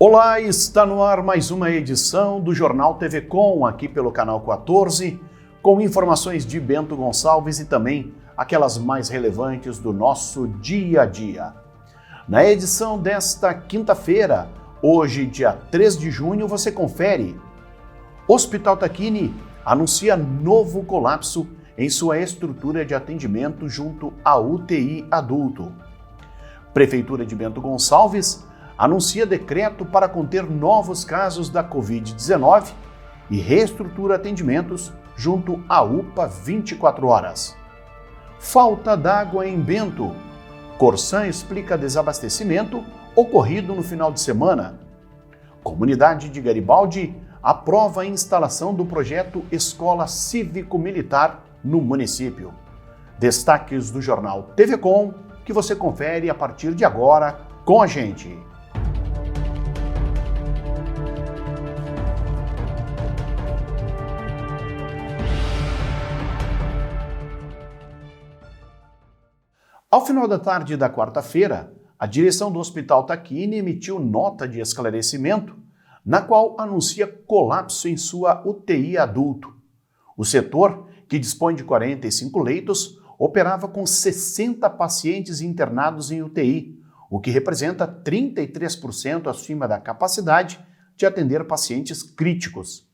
Olá, está no ar mais uma edição do Jornal TV Com, aqui pelo canal 14, com informações de Bento Gonçalves e também aquelas mais relevantes do nosso dia a dia. Na edição desta quinta-feira, hoje, dia 3 de junho, você confere. Hospital Tacchini anuncia novo colapso em sua estrutura de atendimento junto à UTI adulto. Prefeitura de Bento Gonçalves anuncia decreto para conter novos casos da Covid-19 e reestrutura atendimentos junto à UPA 24 horas. Falta d'água em Bento. Corsan explica desabastecimento ocorrido no final de semana. Comunidade de Garibaldi aprova a instalação do projeto Escola Cívico-Militar no município. Destaques do jornal TV Com, que você confere a partir de agora com a gente. Ao final da tarde da quarta-feira, a direção do Hospital Tacchini emitiu nota de esclarecimento, na qual anuncia colapso em sua UTI adulto. O setor, que dispõe de 45 leitos, operava com 60 pacientes internados em UTI, o que representa 33% acima da capacidade de atender pacientes críticos.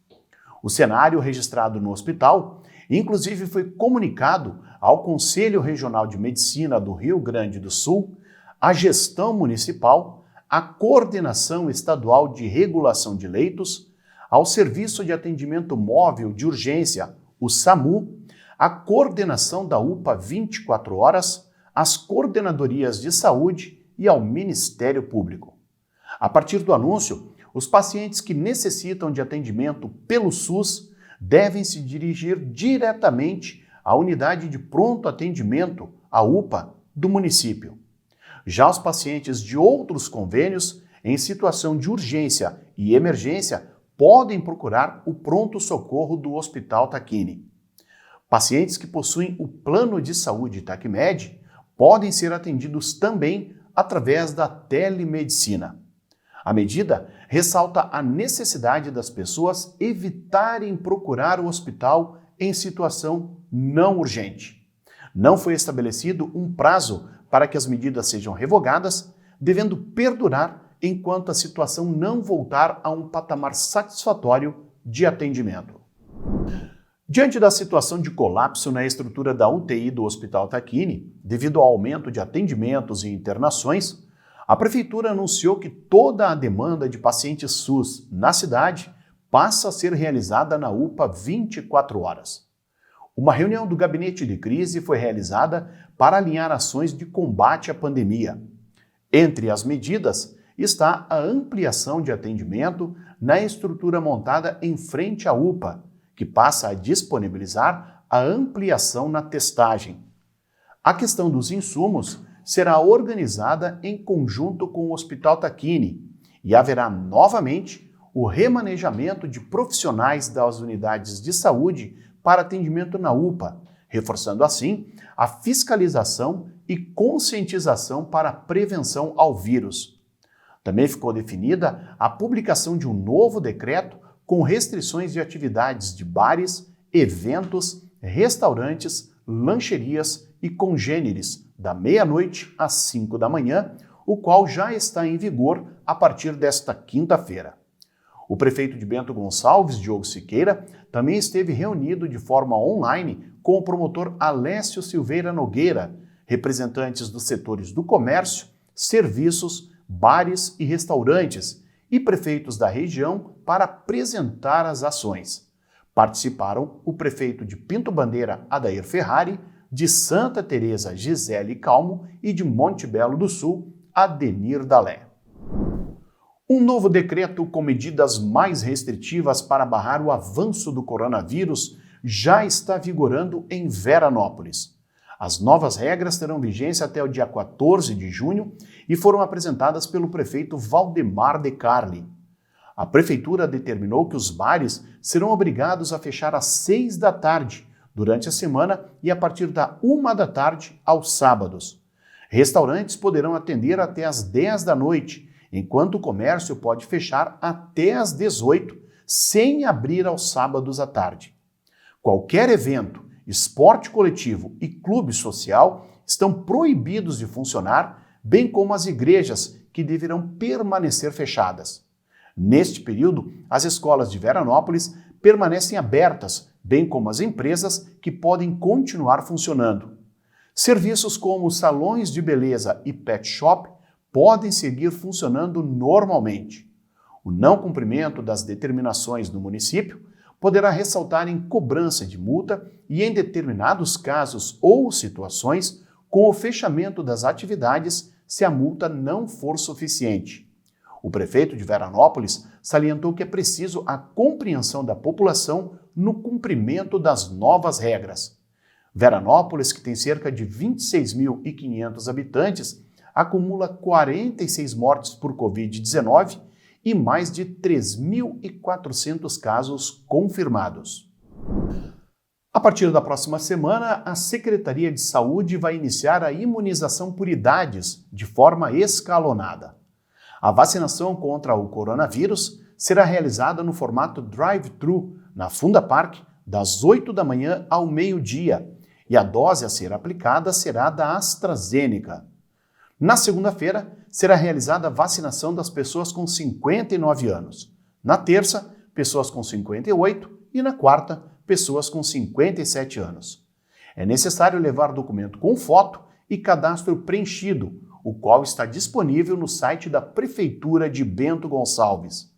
O cenário registrado no hospital, inclusive, foi comunicado ao Conselho Regional de Medicina do Rio Grande do Sul, à gestão municipal, à Coordenação Estadual de Regulação de Leitos, ao Serviço de Atendimento Móvel de Urgência, o SAMU, à Coordenação da UPA 24 horas, às Coordenadorias de Saúde e ao Ministério Público. A partir do anúncio, os pacientes que necessitam de atendimento pelo SUS devem se dirigir diretamente à unidade de pronto atendimento, a UPA, do município. Já os pacientes de outros convênios, em situação de urgência e emergência, podem procurar o pronto-socorro do Hospital Tacchini. Pacientes que possuem o plano de saúde TACMED podem ser atendidos também através da telemedicina. A medida ressalta a necessidade das pessoas evitarem procurar o hospital em situação não urgente. Não foi estabelecido um prazo para que as medidas sejam revogadas, devendo perdurar enquanto a situação não voltar a um patamar satisfatório de atendimento. Diante da situação de colapso na estrutura da UTI do Hospital Tacchini, devido ao aumento de atendimentos e internações, a Prefeitura anunciou que toda a demanda de pacientes SUS na cidade passa a ser realizada na UPA 24 horas. Uma reunião do Gabinete de Crise foi realizada para alinhar ações de combate à pandemia. Entre as medidas está a ampliação de atendimento na estrutura montada em frente à UPA, que passa a disponibilizar a ampliação na testagem. A questão dos insumos será organizada em conjunto com o Hospital Tacchini e haverá novamente o remanejamento de profissionais das unidades de saúde para atendimento na UPA, reforçando assim a fiscalização e conscientização para a prevenção ao vírus. Também ficou definida a publicação de um novo decreto com restrições de atividades de bares, eventos, restaurantes, lancherias e congêneres, da meia-noite às 5 da manhã, o qual já está em vigor a partir desta quinta-feira. O prefeito de Bento Gonçalves, Diogo Siqueira, também esteve reunido de forma online com o promotor Alessio Silveira Nogueira, representantes dos setores do comércio, serviços, bares e restaurantes e prefeitos da região para apresentar as ações. Participaram o prefeito de Pinto Bandeira, Adair Ferrari, de Santa Teresa, Gisele Calmo e de Monte Belo do Sul, Adenir Dalé. Um novo decreto com medidas mais restritivas para barrar o avanço do coronavírus já está vigorando em Veranópolis. As novas regras terão vigência até o dia 14 de junho e foram apresentadas pelo prefeito Valdemar de Carli. A prefeitura determinou que os bares serão obrigados a fechar às 6 da tarde, durante a semana e a partir da 1 da tarde aos sábados. Restaurantes poderão atender até às 10 da noite enquanto o comércio pode fechar até às 18, sem abrir aos sábados à tarde. Qualquer evento, esporte coletivo e clube social estão proibidos de funcionar, bem como as igrejas, que deverão permanecer fechadas. Neste período, as escolas de Veranópolis permanecem abertas, bem como as empresas que podem continuar funcionando. Serviços como salões de beleza e pet shop podem seguir funcionando normalmente. O não cumprimento das determinações do município poderá ressaltar em cobrança de multa e, em determinados casos ou situações, com o fechamento das atividades se a multa não for suficiente. O prefeito de Veranópolis salientou que é preciso a compreensão da população no cumprimento das novas regras. Veranópolis, que tem cerca de 26.500 habitantes, acumula 46 mortes por Covid-19 e mais de 3.400 casos confirmados. A partir da próxima semana, a Secretaria de Saúde vai iniciar a imunização por idades de forma escalonada. A vacinação contra o coronavírus será realizada no formato drive-thru, na Fundapark, das 8 da manhã ao meio-dia, e a dose a ser aplicada será da AstraZeneca. Na segunda-feira, será realizada a vacinação das pessoas com 59 anos. Na terça, pessoas com 58 e na quarta, pessoas com 57 anos. É necessário levar documento com foto e cadastro preenchido, o qual está disponível no site da Prefeitura de Bento Gonçalves.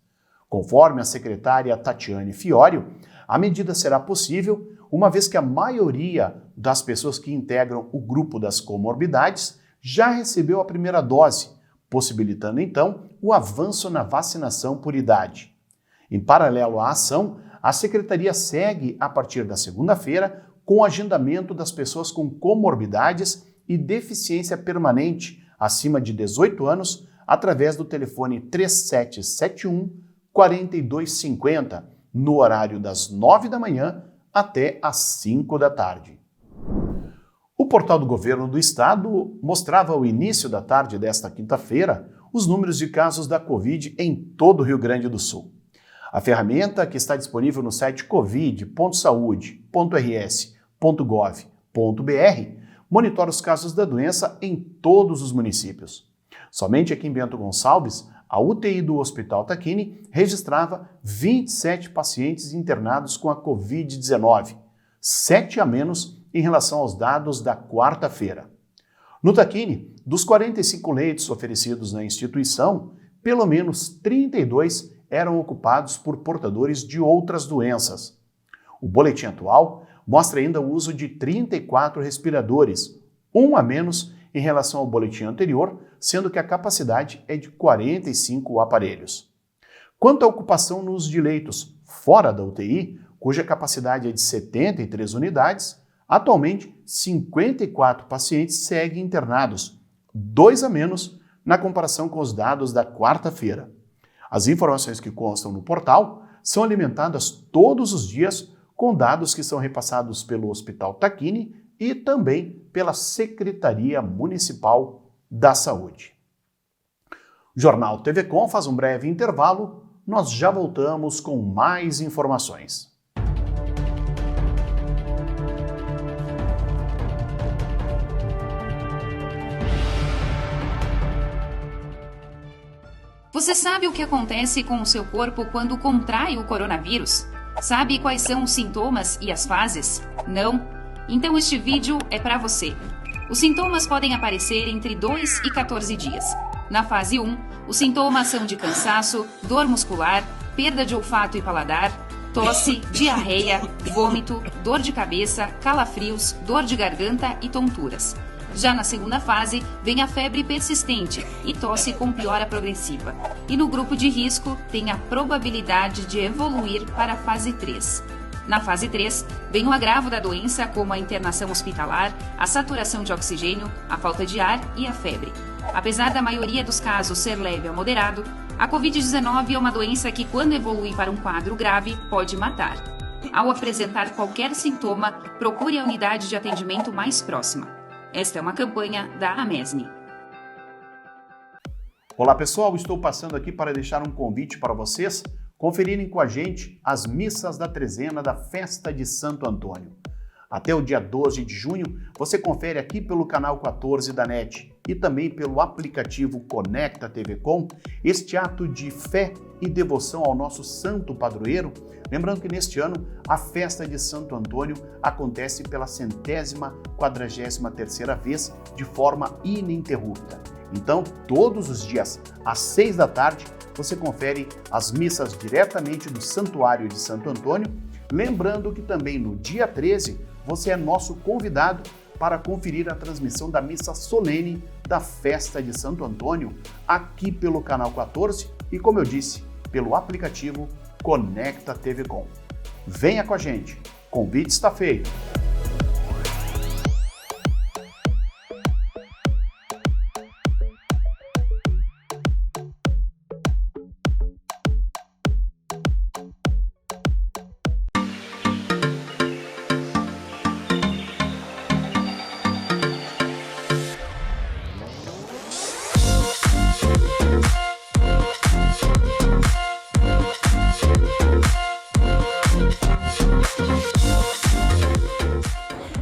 Conforme a secretária Tatiane Fiorio, a medida será possível uma vez que a maioria das pessoas que integram o grupo das comorbidades já recebeu a primeira dose, possibilitando então o avanço na vacinação por idade. Em paralelo à ação, a Secretaria segue a partir da segunda-feira com o agendamento das pessoas com comorbidades e deficiência permanente acima de 18 anos através do telefone 3771-4250, no horário das 9 da manhã até às 5 da tarde. O portal do Governo do Estado mostrava ao início da tarde desta quinta-feira os números de casos da Covid em todo o Rio Grande do Sul. A ferramenta, que está disponível no site covid.saude.rs.gov.br, monitora os casos da doença em todos os municípios. Somente aqui em Bento Gonçalves, a UTI do Hospital Tacchini registrava 27 pacientes internados com a Covid-19, 7 a menos em relação aos dados da quarta-feira. No Tacchini, dos 45 leitos oferecidos na instituição, pelo menos 32 eram ocupados por portadores de outras doenças. O boletim atual mostra ainda o uso de 34 respiradores, um a menos em relação ao boletim anterior, sendo que a capacidade é de 45 aparelhos. Quanto à ocupação no uso de leitos fora da UTI, cuja capacidade é de 73 unidades, atualmente 54 pacientes seguem internados, 2 a menos na comparação com os dados da quarta-feira. As informações que constam no portal são alimentadas todos os dias com dados que são repassados pelo Hospital Tacchini e também pela Secretaria Municipal da Saúde. O Jornal TV Com faz um breve intervalo, nós já voltamos com mais informações. Você sabe o que acontece com o seu corpo quando contrai o coronavírus? Sabe quais são os sintomas e as fases? Não? Então este vídeo é para você. Os sintomas podem aparecer entre 2 e 14 dias. Na fase 1, os sintomas são de cansaço, dor muscular, perda de olfato e paladar, tosse, diarreia, vômito, dor de cabeça, calafrios, dor de garganta e tonturas. Já na segunda fase, vem a febre persistente e tosse com piora progressiva. E no grupo de risco, tem a probabilidade de evoluir para a fase 3. Na fase 3, vem o agravo da doença, como a internação hospitalar, a saturação de oxigênio, a falta de ar e a febre. Apesar da maioria dos casos ser leve a moderado, a Covid-19 é uma doença que, quando evolui para um quadro grave, pode matar. Ao apresentar qualquer sintoma, procure a unidade de atendimento mais próxima. Esta é uma campanha da Amesni. Olá pessoal, estou passando aqui para deixar um convite para vocês conferirem com a gente as missas da trezena da Festa de Santo Antônio. Até o dia 12 de junho, você confere aqui pelo canal 14 da NET e também pelo aplicativo Conecta TV Com este ato de fé e devoção ao nosso santo padroeiro. Lembrando que neste ano a Festa de Santo Antônio acontece pela 143ª vez de forma ininterrupta. Então, todos os dias, às 6 da tarde, você confere as missas diretamente do Santuário de Santo Antônio. Lembrando que também no dia 13, você é nosso convidado para conferir a transmissão da missa solene da Festa de Santo Antônio, aqui pelo canal 14 e, como eu disse, pelo aplicativo Conecta TV Com. Venha com a gente, convite está feito.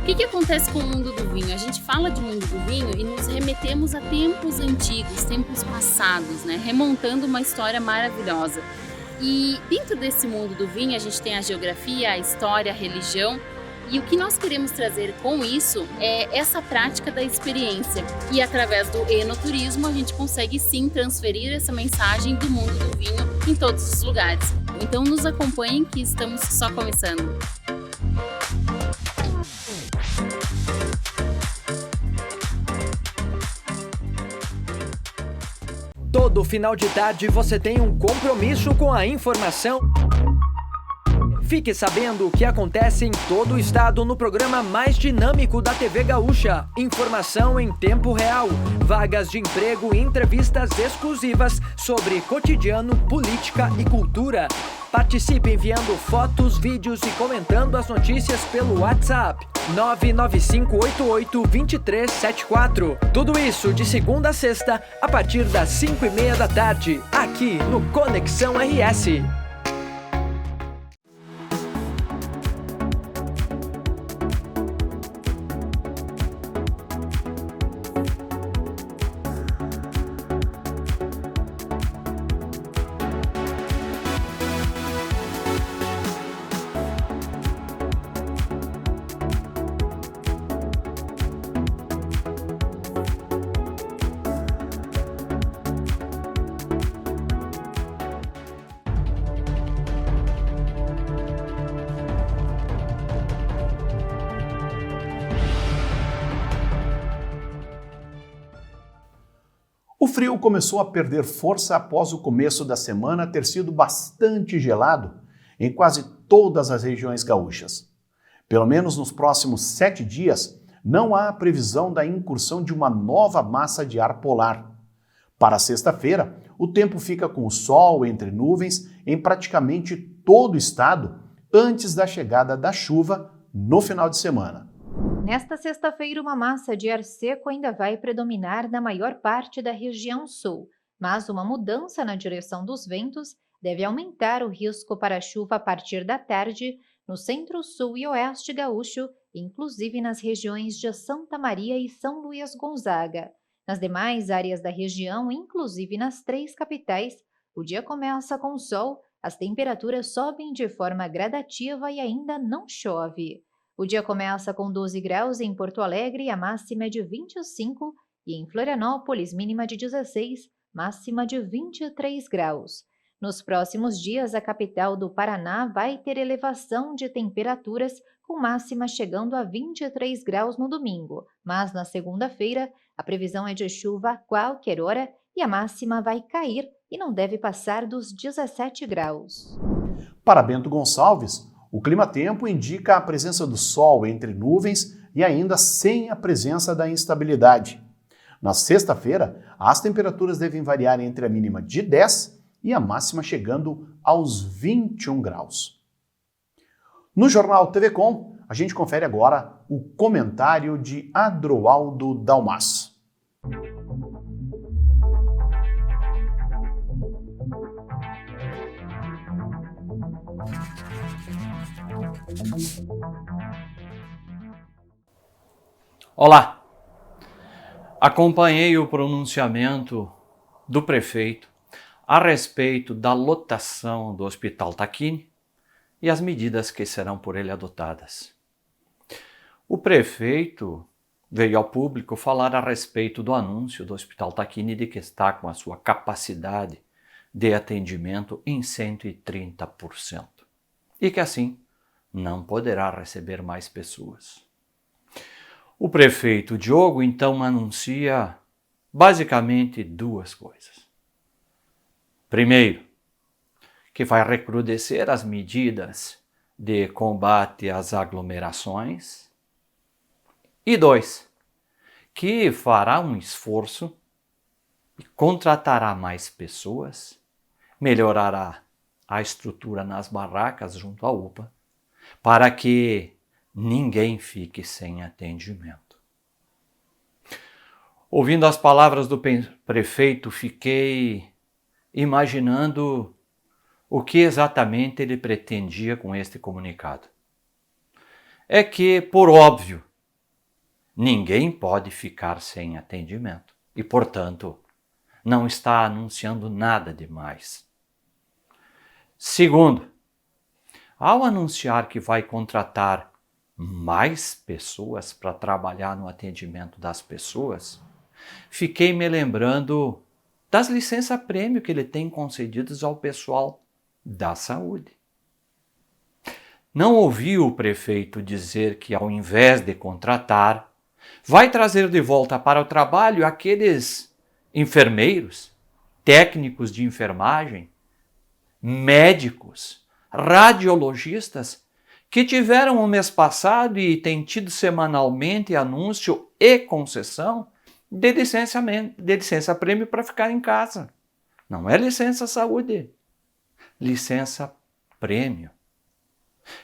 O que acontece com o mundo do vinho? A gente fala de mundo do vinho e nos remetemos a tempos antigos, tempos passados, né? Remontando uma história maravilhosa. E dentro desse mundo do vinho a gente tem a geografia, a história, a religião. E o que nós queremos trazer com isso é essa prática da experiência. E através do enoturismo a gente consegue sim transferir essa mensagem do mundo do vinho em todos os lugares. Então nos acompanhem que estamos só começando. Todo final de tarde você tem um compromisso com a informação. Fique sabendo o que acontece em todo o estado no programa mais dinâmico da TV Gaúcha. Informação em tempo real, vagas de emprego e entrevistas exclusivas sobre cotidiano, política e cultura. Participe enviando fotos, vídeos e comentando as notícias pelo WhatsApp 995882374. Tudo isso de segunda a sexta, a partir das 5:30 da tarde, aqui no Conexão RS. O frio começou a perder força após o começo da semana ter sido bastante gelado em quase todas as regiões gaúchas. Pelo menos nos próximos 7 dias, não há previsão da incursão de uma nova massa de ar polar. Para sexta-feira, o tempo fica com o sol entre nuvens em praticamente todo o estado antes da chegada da chuva no final de semana. Nesta sexta-feira, uma massa de ar seco ainda vai predominar na maior parte da região sul, mas uma mudança na direção dos ventos deve aumentar o risco para chuva a partir da tarde no centro-sul e oeste gaúcho, inclusive nas regiões de Santa Maria e São Luís Gonzaga. Nas demais áreas da região, inclusive nas 3 capitais, o dia começa com sol, as temperaturas sobem de forma gradativa e ainda não chove. O dia começa com 12 graus em Porto Alegre e a máxima é de 25, e em Florianópolis, mínima de 16, máxima de 23 graus. Nos próximos dias, a capital do Paraná vai ter elevação de temperaturas, com máxima chegando a 23 graus no domingo, mas na segunda-feira, a previsão é de chuva a qualquer hora e a máxima vai cair e não deve passar dos 17 graus. Para Bento Gonçalves, o clima-tempo indica a presença do sol entre nuvens e ainda sem a presença da instabilidade. Na sexta-feira, as temperaturas devem variar entre a mínima de 10 e a máxima chegando aos 21 graus. No Jornal TV Com, a gente confere agora o comentário de Adroaldo Dalmas. Olá! Acompanhei o pronunciamento do prefeito a respeito da lotação do Hospital Tacchini e as medidas que serão por ele adotadas. O prefeito veio ao público falar a respeito do anúncio do Hospital Tacchini de que está com a sua capacidade de atendimento em 130% e que assim não poderá receber mais pessoas. O prefeito Diogo então anuncia basicamente duas coisas. Primeiro, que vai recrudescer as medidas de combate às aglomerações. E dois, que fará um esforço e contratará mais pessoas, melhorará a estrutura nas barracas junto à UPA, para que ninguém fique sem atendimento. Ouvindo as palavras do prefeito, fiquei imaginando o que exatamente ele pretendia com este comunicado. É que, por óbvio, ninguém pode ficar sem atendimento e, portanto, não está anunciando nada demais. Segundo, ao anunciar que vai contratar mais pessoas para trabalhar no atendimento das pessoas, fiquei me lembrando das licença-prêmio que ele tem concedidas ao pessoal da saúde. Não ouvi o prefeito dizer que, ao invés de contratar, vai trazer de volta para o trabalho aqueles enfermeiros, técnicos de enfermagem, médicos, radiologistas que tiveram o mês passado e têm tido semanalmente anúncio e concessão de licença-prêmio para ficar em casa. Não é licença-saúde, licença-prêmio.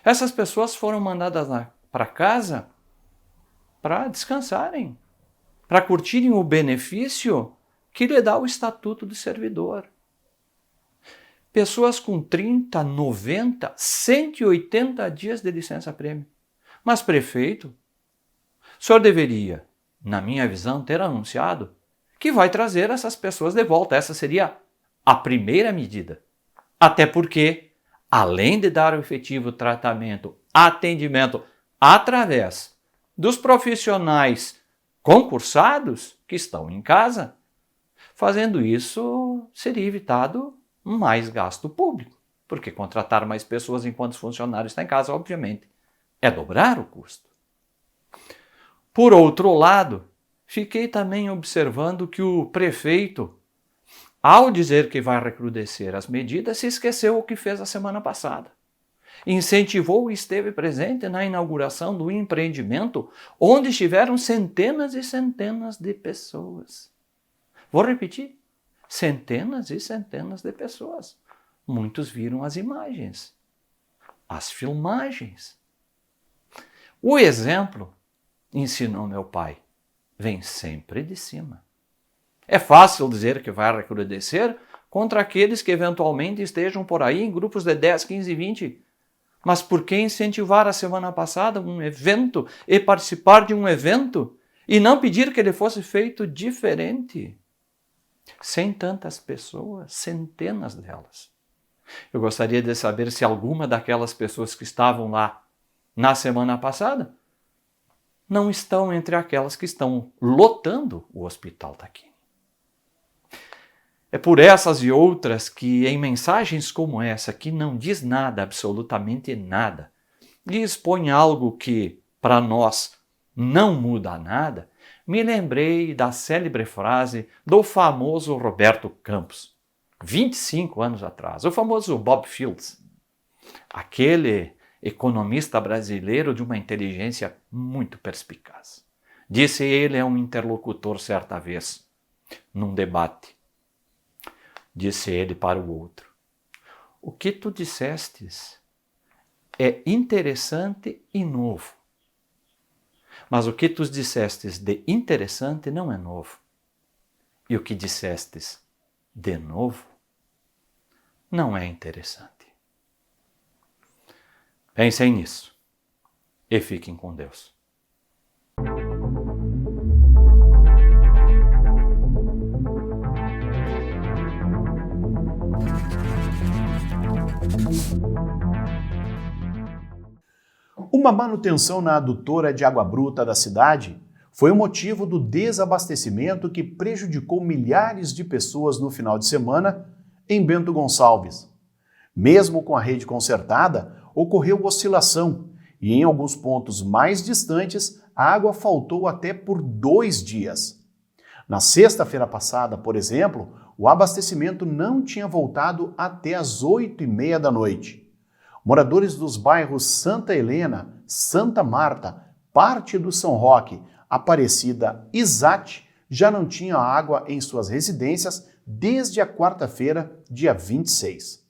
Essas pessoas foram mandadas para casa para descansarem, para curtirem o benefício que lhe dá o Estatuto de Servidor. Pessoas com 30, 90, 180 dias de licença-prêmio. Mas, prefeito, o senhor deveria, na minha visão, ter anunciado que vai trazer essas pessoas de volta. Essa seria a primeira medida. Até porque, além de dar o efetivo tratamento, atendimento através dos profissionais concursados que estão em casa, fazendo isso seria evitado mais gasto público, porque contratar mais pessoas enquanto os funcionários estão em casa, obviamente, é dobrar o custo. Por outro lado, fiquei também observando que o prefeito, ao dizer que vai recrudescer as medidas, se esqueceu o que fez a semana passada. Incentivou e esteve presente na inauguração do empreendimento, onde estiveram centenas e centenas de pessoas. Vou repetir. Centenas e centenas de pessoas. Muitos viram as imagens, as filmagens. O exemplo, ensinou meu pai, vem sempre de cima. É fácil dizer que vai recrudescer contra aqueles que eventualmente estejam por aí em grupos de 10, 15, 20. Mas por que incentivar a semana passada um evento e participar de um evento e não pedir que ele fosse feito diferente? Sem tantas pessoas, centenas delas. Eu gostaria de saber se alguma daquelas pessoas que estavam lá na semana passada não estão entre aquelas que estão lotando o Hospital Tacchini. É por essas e outras que, em mensagens como essa, que não diz nada, absolutamente nada, e expõe algo que, para nós, não muda nada, me lembrei da célebre frase do famoso Roberto Campos, 25 anos atrás, o famoso Bob Fields, aquele economista brasileiro de uma inteligência muito perspicaz. Disse ele a um interlocutor certa vez, num debate. Disse ele para o outro: o que tu dissestes é interessante e novo. Mas o que tu dissestes de interessante não é novo. E o que dissestes de novo não é interessante. Pensem nisso. e fiquem com Deus. Uma manutenção na adutora de água bruta da cidade foi o motivo do desabastecimento que prejudicou milhares de pessoas no final de semana em Bento Gonçalves. Mesmo com a rede consertada, ocorreu oscilação e em alguns pontos mais distantes a água faltou até por 2 dias. Na sexta-feira passada, por exemplo, o abastecimento não tinha voltado até as 8h30 da noite. Moradores dos bairros Santa Helena, Santa Marta, parte do São Roque, Aparecida e Zate já não tinham água em suas residências desde a quarta-feira, dia 26.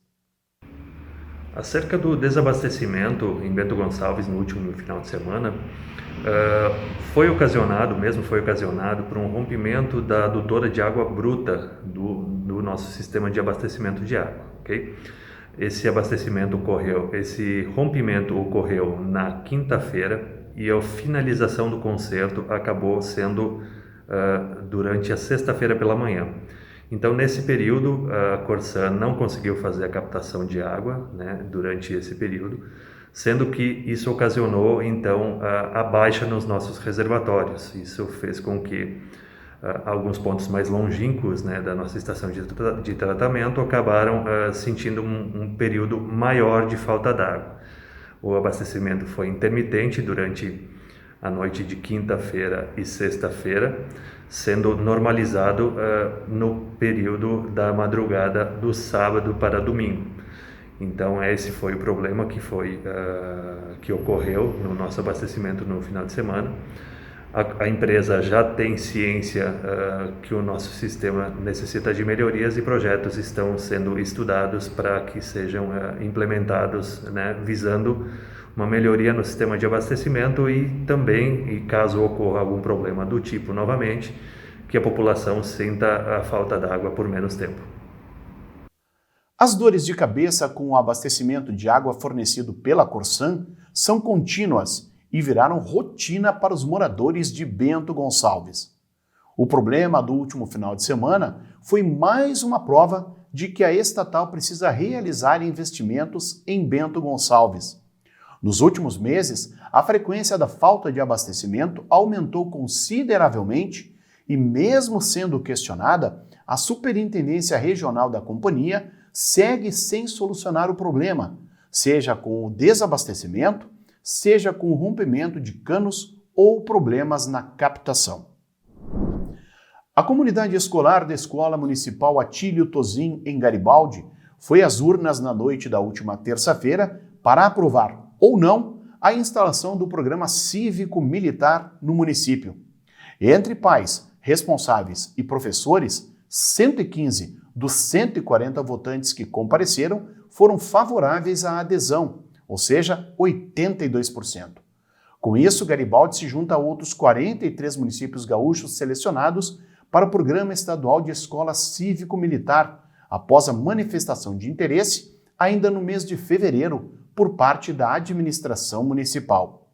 Acerca do desabastecimento em Bento Gonçalves no último final de semana, foi ocasionado por um rompimento da adutora de água bruta do nosso sistema de abastecimento de água, ok? Esse rompimento ocorreu na quinta-feira e a finalização do conserto acabou sendo durante a sexta-feira pela manhã. Então, nesse período, a Corsan não conseguiu fazer a captação de água, né, durante esse período, sendo que isso ocasionou, então, a baixa nos nossos reservatórios. Isso fez com que alguns pontos mais longínquos, né, da nossa estação de tratamento acabaram sentindo um período maior de falta d'água. O abastecimento foi intermitente durante a noite de quinta-feira e sexta-feira, sendo normalizado no período da madrugada do sábado para domingo. Então esse foi o problema que ocorreu no nosso abastecimento no final de semana. A empresa já tem ciência que o nosso sistema necessita de melhorias e projetos estão sendo estudados para que sejam implementados, né, visando uma melhoria no sistema de abastecimento e também, caso ocorra algum problema do tipo novamente, que a população sinta a falta d'água por menos tempo. As dores de cabeça com o abastecimento de água fornecido pela Corsan são contínuas e viraram rotina para os moradores de Bento Gonçalves. O problema do último final de semana foi mais uma prova de que a estatal precisa realizar investimentos em Bento Gonçalves. Nos últimos meses, a frequência da falta de abastecimento aumentou consideravelmente e, mesmo sendo questionada, a Superintendência Regional da companhia segue sem solucionar o problema, seja com o desabastecimento, seja com o rompimento de canos ou problemas na captação. A comunidade escolar da Escola Municipal Atílio Tozin, em Garibaldi, foi às urnas na noite da última terça-feira para aprovar ou não a instalação do programa cívico-militar no município. Entre pais, responsáveis e professores, 115 dos 140 votantes que compareceram foram favoráveis à adesão, ou seja, 82%. Com isso, Garibaldi se junta a outros 43 municípios gaúchos selecionados para o Programa Estadual de Escola Cívico-Militar, após a manifestação de interesse, ainda no mês de fevereiro, por parte da administração municipal.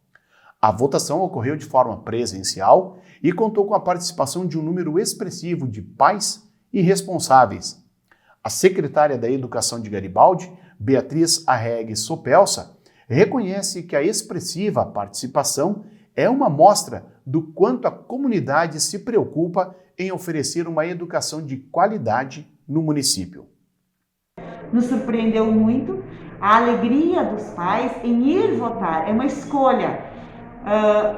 A votação ocorreu de forma presencial e contou com a participação de um número expressivo de pais e responsáveis. A secretária da Educação de Garibaldi, Beatriz Arregue Sopelsa, reconhece que a expressiva participação é uma mostra do quanto a comunidade se preocupa em oferecer uma educação de qualidade no município. Nos surpreendeu muito a alegria dos pais em ir votar, é uma escolha.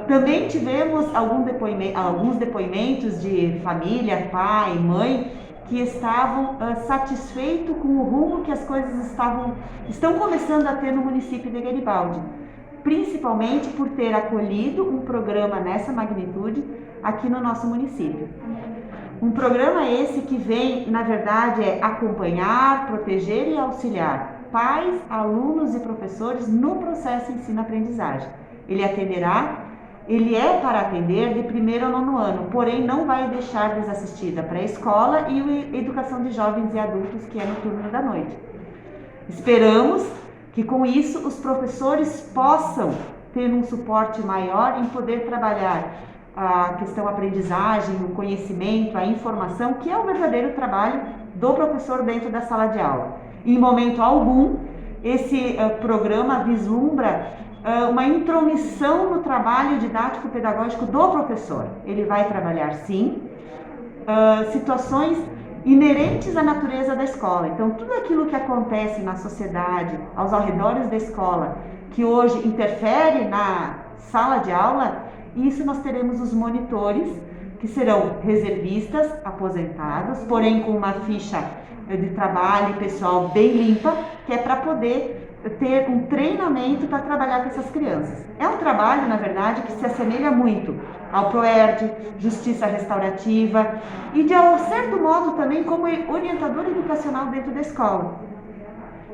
Também tivemos alguns depoimentos de família, pai, mãe, que estavam satisfeitos com o rumo que as coisas estão começando a ter no município de Garibaldi, principalmente por ter acolhido um programa nessa magnitude aqui no nosso município. Um programa esse que vem, na verdade, acompanhar, proteger e auxiliar pais, alunos e professores no processo ensino-aprendizagem. Ele é para atender de 1º ao 9º ano, porém não vai deixar desassistida a pré-escola e a educação de jovens e adultos, que é no turno da noite. Esperamos que com isso os professores possam tendo um suporte maior em poder trabalhar a questão aprendizagem, o conhecimento, a informação, que é o verdadeiro trabalho do professor dentro da sala de aula. Em momento algum, esse programa vislumbra uma intromissão no trabalho didático-pedagógico do professor. Ele vai trabalhar, sim, situações inerentes à natureza da escola. Então, tudo aquilo que acontece na sociedade, aos arredores da escola, que hoje interfere na sala de aula, isso nós teremos os monitores, que serão reservistas, aposentados, porém com uma ficha de trabalho pessoal bem limpa, que é para poder ter um treinamento para trabalhar com essas crianças. É um trabalho, na verdade, que se assemelha muito ao PROERD, Justiça Restaurativa e, de certo modo, também como orientador educacional dentro da escola.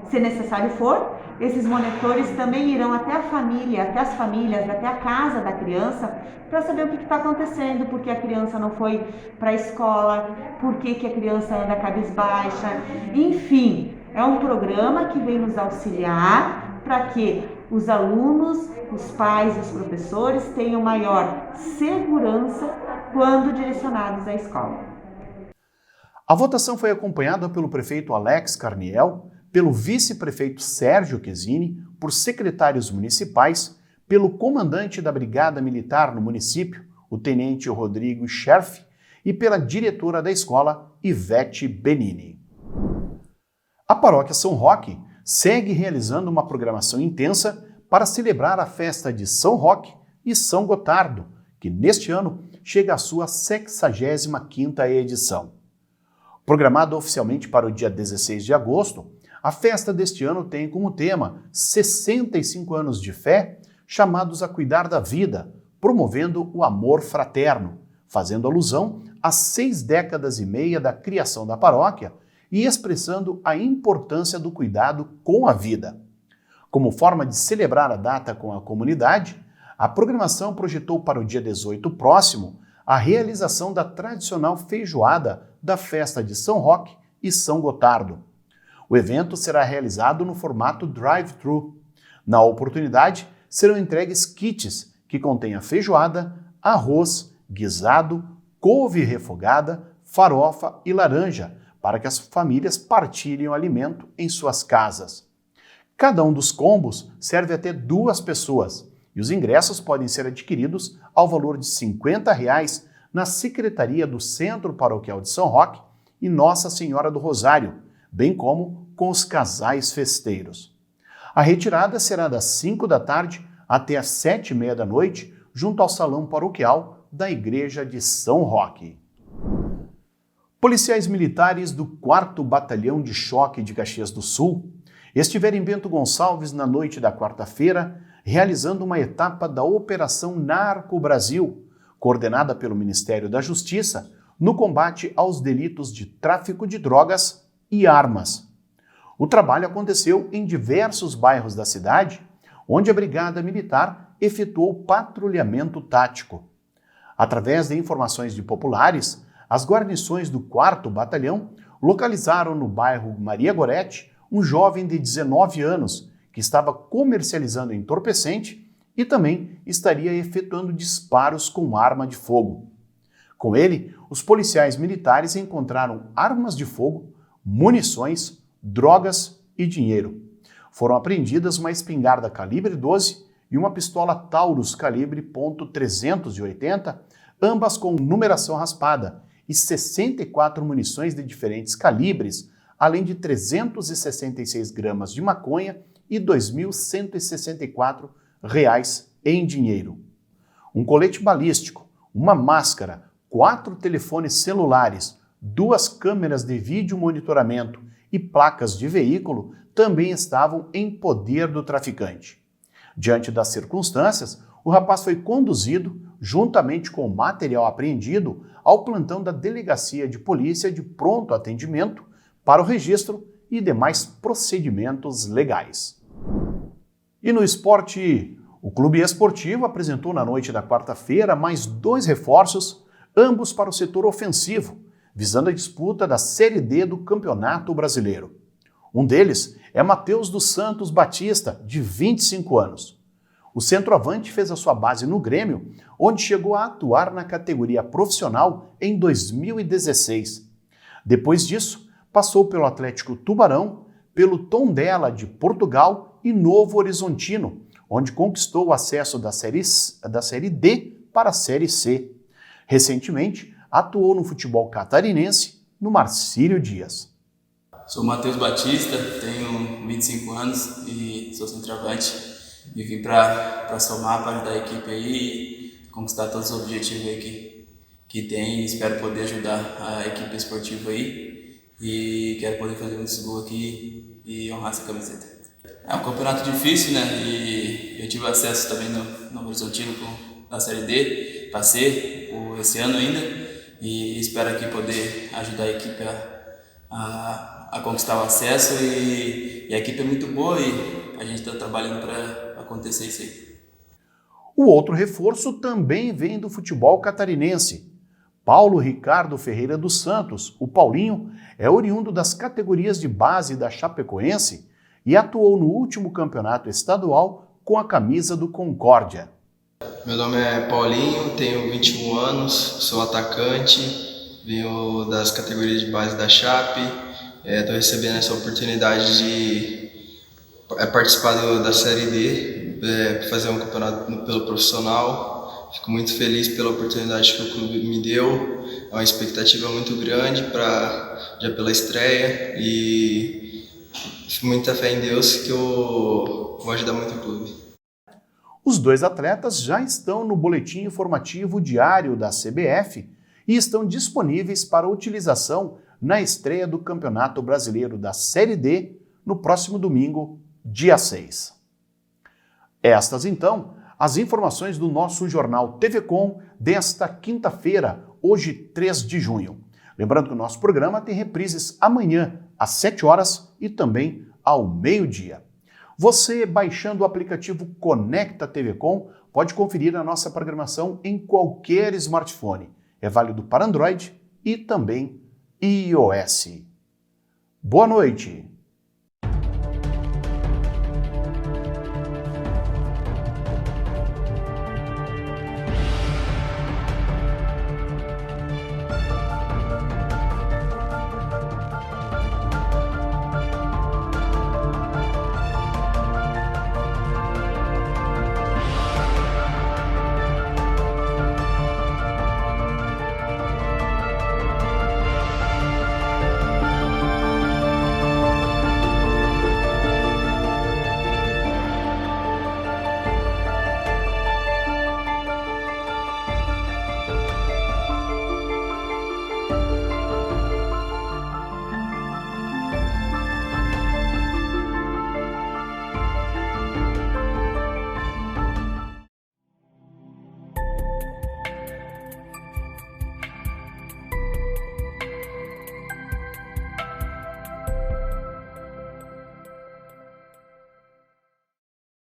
Se necessário for, esses monitores também irão até a família, até as famílias, até a casa da criança, para saber o que está acontecendo, por que a criança não foi para a escola, por que a criança anda cabisbaixa, enfim. É um programa que vem nos auxiliar para que os alunos, os pais e os professores tenham maior segurança quando direcionados à escola. A votação foi acompanhada pelo prefeito Alex Carniel, pelo vice-prefeito Sérgio Chesini, por secretários municipais, pelo comandante da Brigada Militar no município, o tenente Rodrigo Scherf, e pela diretora da escola, Ivete Benini. A Paróquia São Roque segue realizando uma programação intensa para celebrar a festa de São Roque e São Gotardo, que neste ano chega à sua 65ª edição. Programada oficialmente para o dia 16 de agosto, a festa deste ano tem como tema 65 anos de fé, chamados a cuidar da vida, promovendo o amor fraterno, fazendo alusão às 6 décadas e meia da criação da paróquia e expressando a importância do cuidado com a vida. Como forma de celebrar a data com a comunidade, a programação projetou para o dia 18 próximo a realização da tradicional feijoada da festa de São Roque e São Gotardo. O evento será realizado no formato drive-thru. Na oportunidade, serão entregues kits que contêm a feijoada, arroz, guisado, couve refogada, farofa e laranja, para que as famílias partilhem o alimento em suas casas. Cada um dos combos serve até 2 pessoas e os ingressos podem ser adquiridos ao valor de R$ 50 na Secretaria do Centro Paroquial de São Roque e Nossa Senhora do Rosário, bem como com os casais festeiros. A retirada será das 5 da tarde até às 7h30 da noite, junto ao Salão Paroquial da Igreja de São Roque. Policiais militares do 4º Batalhão de Choque de Caxias do Sul estiveram em Bento Gonçalves na noite da quarta-feira, realizando uma etapa da Operação Narco Brasil, coordenada pelo Ministério da Justiça, no combate aos delitos de tráfico de drogas e armas. O trabalho aconteceu em diversos bairros da cidade, onde a Brigada Militar efetuou patrulhamento tático. Através de informações de populares, as guarnições do 4º Batalhão localizaram no bairro Maria Gorete um jovem de 19 anos que estava comercializando entorpecente e também estaria efetuando disparos com arma de fogo. Com ele, os policiais militares encontraram armas de fogo, munições, drogas e dinheiro. Foram apreendidas uma espingarda calibre 12 e uma pistola Taurus calibre .380, ambas com numeração raspada, e 64 munições de diferentes calibres, além de 366 gramas de maconha e R$ 2.164 em dinheiro. Um colete balístico, uma máscara, 4 telefones celulares, 2 câmeras de vídeo monitoramento e placas de veículo também estavam em poder do traficante. Diante das circunstâncias, o rapaz foi conduzido, juntamente com o material apreendido, ao plantão da Delegacia de Polícia de Pronto Atendimento para o registro e demais procedimentos legais. E no esporte, o Clube Esportivo apresentou na noite da quarta-feira mais 2 reforços, ambos para o setor ofensivo, visando a disputa da Série D do Campeonato Brasileiro. Um deles é Matheus dos Santos Batista, de 25 anos. O centroavante fez a sua base no Grêmio, onde chegou a atuar na categoria profissional em 2016. Depois disso, passou pelo Atlético Tubarão, pelo Tondela de Portugal e Novo Horizontino, onde conquistou o acesso da Série D para a Série C. Recentemente, atuou no futebol catarinense, no Marcílio Dias. Sou Matheus Batista, tenho 25 anos e sou centroavante. E vim para somar, para ajudar a equipe aí e conquistar todos os objetivos aí que tem. Espero poder ajudar a equipe esportiva aí e quero poder fazer muitos gols aqui e honrar essa camiseta. É um campeonato difícil, né? E eu tive acesso também no Horizontino na Série D, passei esse ano ainda e espero aqui poder ajudar a equipe a conquistar o acesso e a equipe é muito boa e a gente está trabalhando para acontecer isso aí. O outro reforço também vem do futebol catarinense. Paulo Ricardo Ferreira dos Santos, o Paulinho, é oriundo das categorias de base da Chapecoense e atuou no último campeonato estadual com a camisa do Concórdia. Meu nome é Paulinho, tenho 21 anos, sou atacante, venho das categorias de base da Chape, estou recebendo essa oportunidade de participar da Série D, fazer um campeonato pelo profissional. Fico muito feliz pela oportunidade que o clube me deu, é uma expectativa muito grande já pela estreia e fico muita fé em Deus que eu vou ajudar muito o clube. Os dois atletas já estão no boletim informativo diário da CBF e estão disponíveis para utilização na estreia do Campeonato Brasileiro da Série D no próximo domingo, dia 6. Estas, então, as informações do nosso jornal TV Com desta quinta-feira, hoje 3 de junho. Lembrando que o nosso programa tem reprises amanhã, às 7 horas e também ao meio-dia. Você, baixando o aplicativo Conecta TV Com, pode conferir a nossa programação em qualquer smartphone. É válido para Android e também iOS. Boa noite!